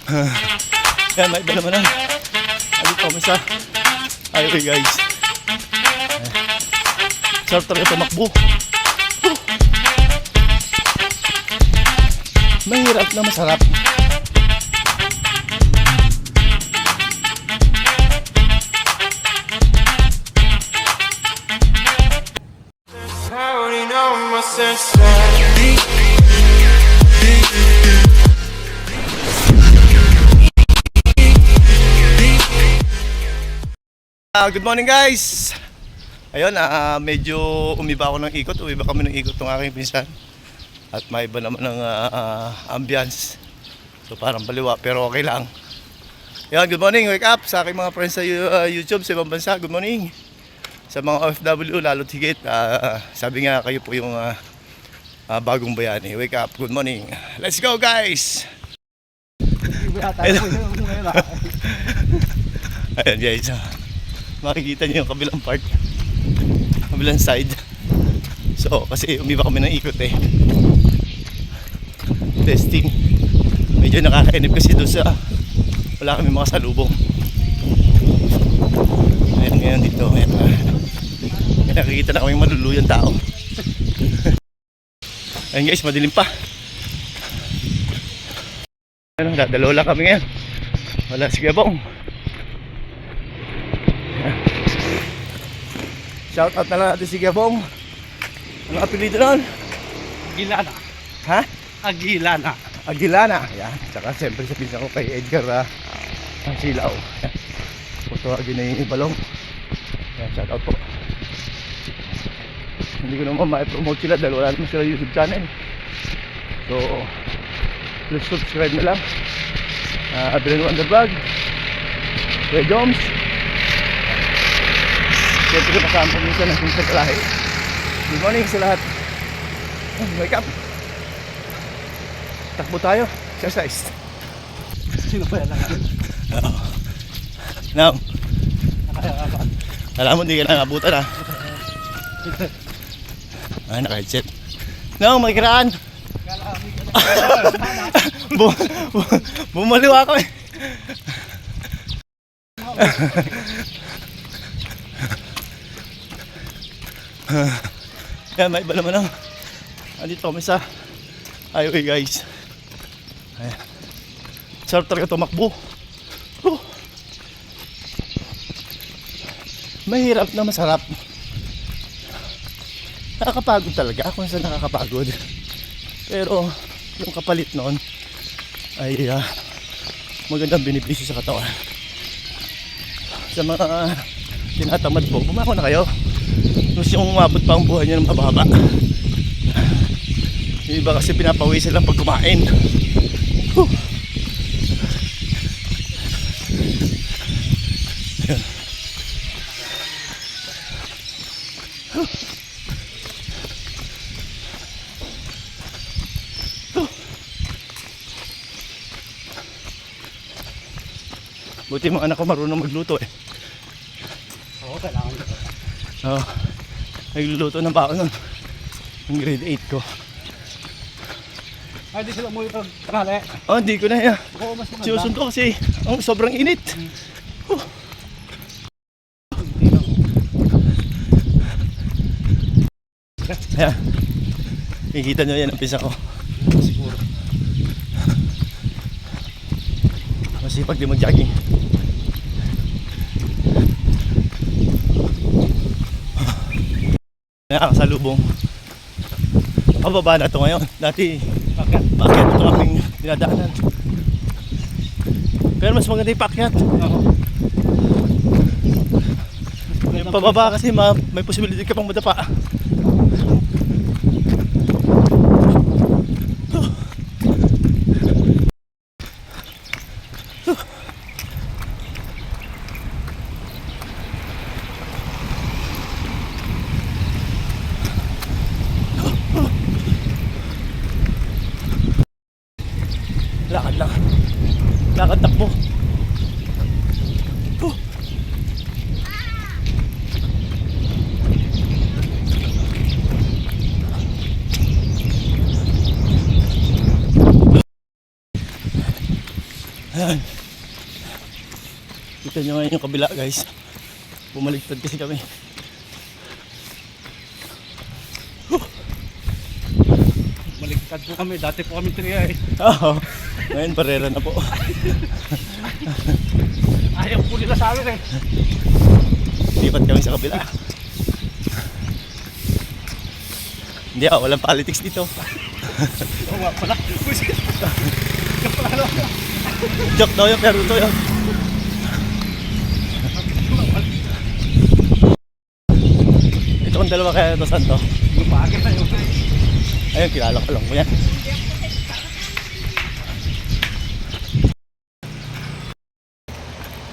Yan, may iba naman lang. Dito kami sa highway guys. Sarap talaga tumakbo. Mahirap na masarap. Good morning guys. Ayun, medyo umiba ako ng ikot. Umiba kami ng ikot ng aking pinsan. At may iba naman ng ambience. So parang baliwa pero okay lang. Ayun, good morning, wake up sa aking mga friends sa YouTube sa ibang bansa. Good morning. Sa mga OFW lalo't higit. Sabi nga kayo po yung bagong bayani. Wake up, good morning. Let's go guys. Ayun guys, makikita niyo yung kabilang part, kabilang side. So kasi umiba kami ng ikot testing. Medyo nakakainip kasi doon sa wala kami mga salubong. Ayan ngayon dito, ayan, nakikita na kami maluluyang tao. Ayan guys, madilim pa. Ano, dadalaw lang kami ngayon. Wala si Gabong. Shout out na lang natin si Gabong. Ano apelido nun? Agilana. Ha? Agilana. Agilana. Yan. Tsaka siyempre sa pinsan ko kay Edgar Silaw. Tawagin na yung Ibalong. Yan, shout out po. Hindi ko naman ma-promote sila dahil wala naman sila YouTube channel. So please subscribe na lang. Adrian Wonder Vlog, Kuya Joms. Siyempre kasama ko minsan natin sa palahe. Good morning sa lahat. Wake up. Takbo tayo. Exercise. Sino ba yan lang? Oo. Now, alam mo hindi ka nangabutan naka-headset. Now, magkiraan. Bumaliw ako Yan, may iba naman lang. Andito kami sa highway guys. Ayan. Sarap talaga tumakbo. Mahirap na masarap. Nakakapagod talaga. Ako na nakakapagod. Pero yung kapalit noon ay magandang benepisyo sa katawan. Sa mga tinatamad po, bumako na kayo. Gusto yung umabot pa ang buhay nyo ng mababa. Yung iba kasi pinapawisan lang pag kumain. Ayan. Buti mga anak ko marunong magluto Oo, kailangan dito. Oo. Nagluluto ng baon nun. Yung grade 8 ko. Ay, di sila umuwi pag tanghali. Oh, hindi ko na yan. Oo, mas maganda. Sinusundo kasi ang sobrang init. Ayan. Kikita nyo yan ang pisa ko. Siguro. Masipag di mag-jogging. Nakakasalubong. Pababa na ito ngayon. Dati pakyat ito aming dinadaanan. Pero mas maganda yung pakyat. Yung pababa kasi may posibilidad ka pang madapa. Lakad lang. Lakad takbo. Ayan. Kita nyo ngayon yung kabila guys. Bumaligtad kasi kami. Maligtad po kami. Dati po kami 3 eh. Oo. Ngayon barera na po. Ayaw po nila sa amin eh. Lipat kami sa kabila. Hindi walang politics dito. Oo nga pala. Ikaw pala ano. Joke daw yun, pero ito yun. Ito kong dalawa kaya ito, saan to? Yung bagay na yun. Ayun, kilala ko lang mo yan.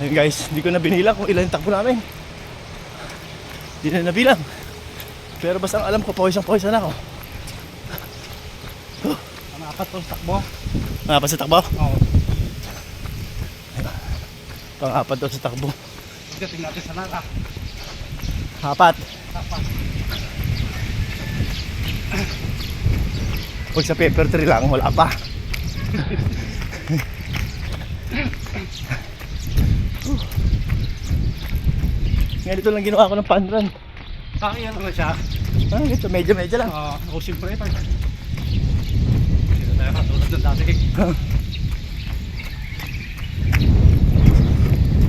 Ayun guys, hindi ko na binilang kung ilan yung takbo namin. Hindi na nabilang. Pero basta ang alam ko, pawisan ako. Ang apat po sa takbo. Pang-apat sa takbo? Oo. Pang-apat daw sa takbo. Tingnan natin sa naka. Apat. Tapat. Pag sa paper tree lang, wala pa. Ganito lang ginawa ko ng fun run. Kaya ano siya? Ganito, medyo lang. Oo, siyempre ito. Hindi na tayo katulad ng dati.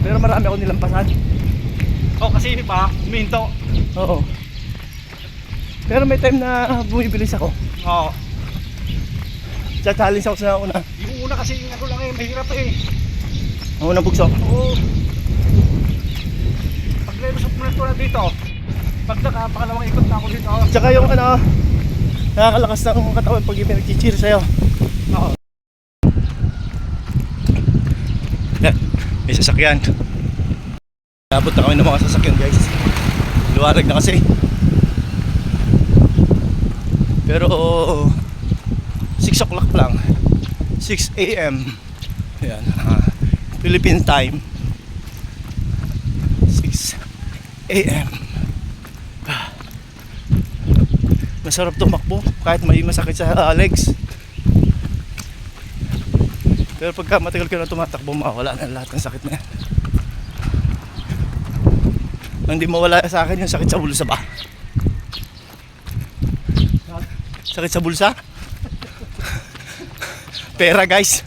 Pero marami ako nilampasan. Oo, kasi pa, huminto. Oo. Pero may time na bumibilis ako. Oo. Challenge ako sa una. Yung una kasi ako lang eh, mahirap eh. Ang unang bugso. Oo. Pag lelusot mo na ito na dito, pag nakapakalawang ikot na ako dito. Tsaka yung ano, nakakalakas ng katawan pag yung pinag-cheer sa'yo. Oo. Yan, may sasakyan. Nabot na kami ng mga sasakyan guys. Luwarag na kasi. Pero 6 o'clock lang. 6 a.m. Yan, Philippine time. 6 a.m. Masarap tumakbo kahit may masakit sa legs. Pero pagka matagal ka na tumatakbo, mawala na lahat ng sakit na yan. Ang hindi mawala sa akin yung sakit sa bulsa ba? Sakit sa bulsa? Pera guys.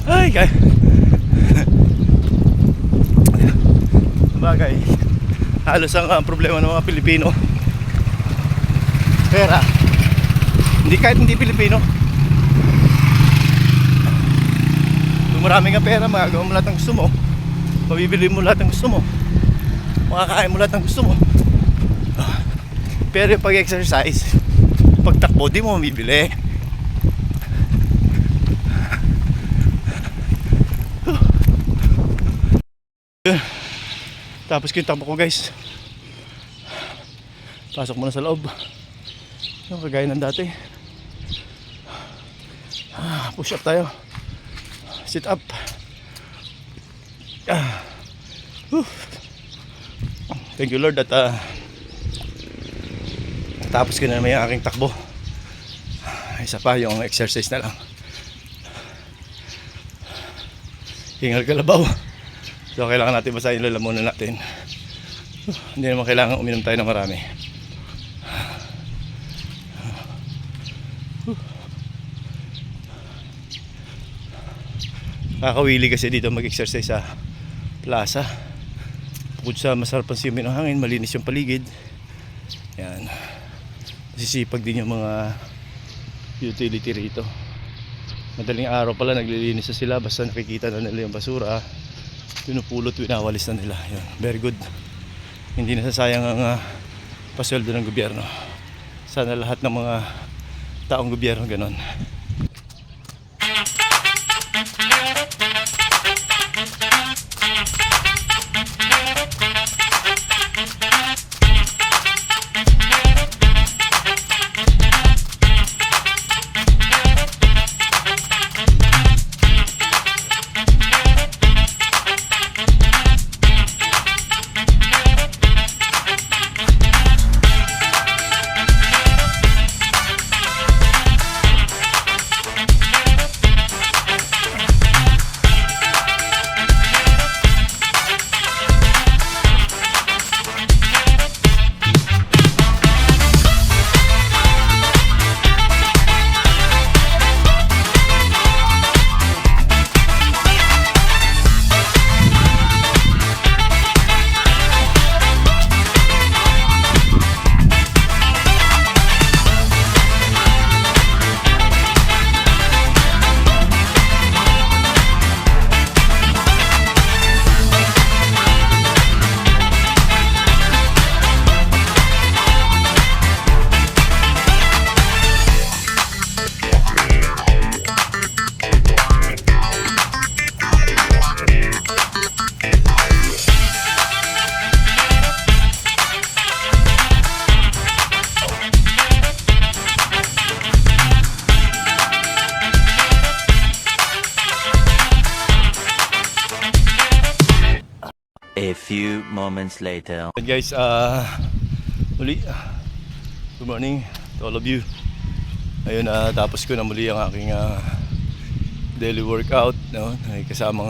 Ay guys. Bagay. Halos ang problema ng mga Pilipino. Pera. Hindi kahit hindi Pilipino. Kung marami nga pera, magagawa mo lahat ng gusto mo. Mabibili mo lahat ng gusto mo. Makakain mo lahat ng gusto mo. Pero yung pag-exercise, pagtakbo, di mo mabibili. Tapos yung takbo ko guys. Pasok muna sa loob. Yung kagaya ng dati. Push up tayo. Sit up. Thank you Lord at tapos ko na naman yung aking takbo. Isa pa yung exercise na lang. Hingal kalabaw. So kailangan natin basahin yung lalamunan natin. Hindi naman kailangan uminom tayo ng marami. Kakawili kasi dito mag-exercise sa plaza. Bukod sa masarap ang simoy ng hangin, malinis yung paligid. Yan. Masisipag din yung mga utility rito. Madaling araw pala naglilinis na sila, basta nakikita na nila yung basura, pinupulot, winawalis na nila. Yan. Very good. Hindi nasasayang ang pasweldo ng gobyerno. Sana lahat ng mga taong gobyerno ganon. A few moments later. And guys, muli, good morning to all of you. Ayun, tapos ko na muli ang aking daily workout, no? May kasamang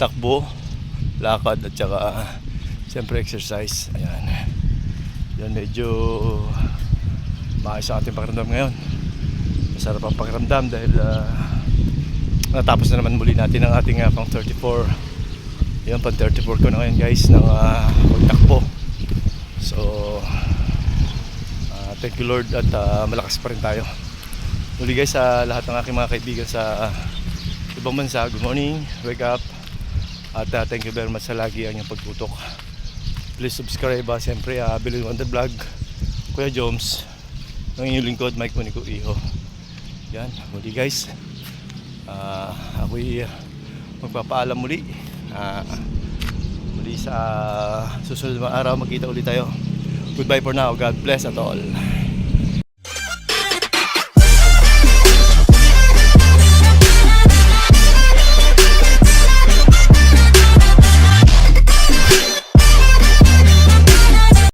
takbo, lakad at saka siyempre exercise. Ayan. Yan, medyo maayos ang ating pakiramdam ngayon. Masarap ang pakiramdam dahil natapos na naman muli natin ang ating pang 34. Yan, pang 34 ko na ngayon guys ng pagtakbo. So thank you Lord at malakas pa rin tayo. Muli guys sa lahat ng aking mga kaibigan sa ibang bansa, good morning, wake up. At thank you very much sa lagi ang inyong pagtutok. Please subscribe, siyempre Billy Wonder Vlog, Kuya Joms, ng inyong lingkod Mike Monico Iho. Yan, muli guys, ako'y magpapaalam muli. Muli sa susunod na araw magkita ulit tayo. Goodbye for now, God bless at all.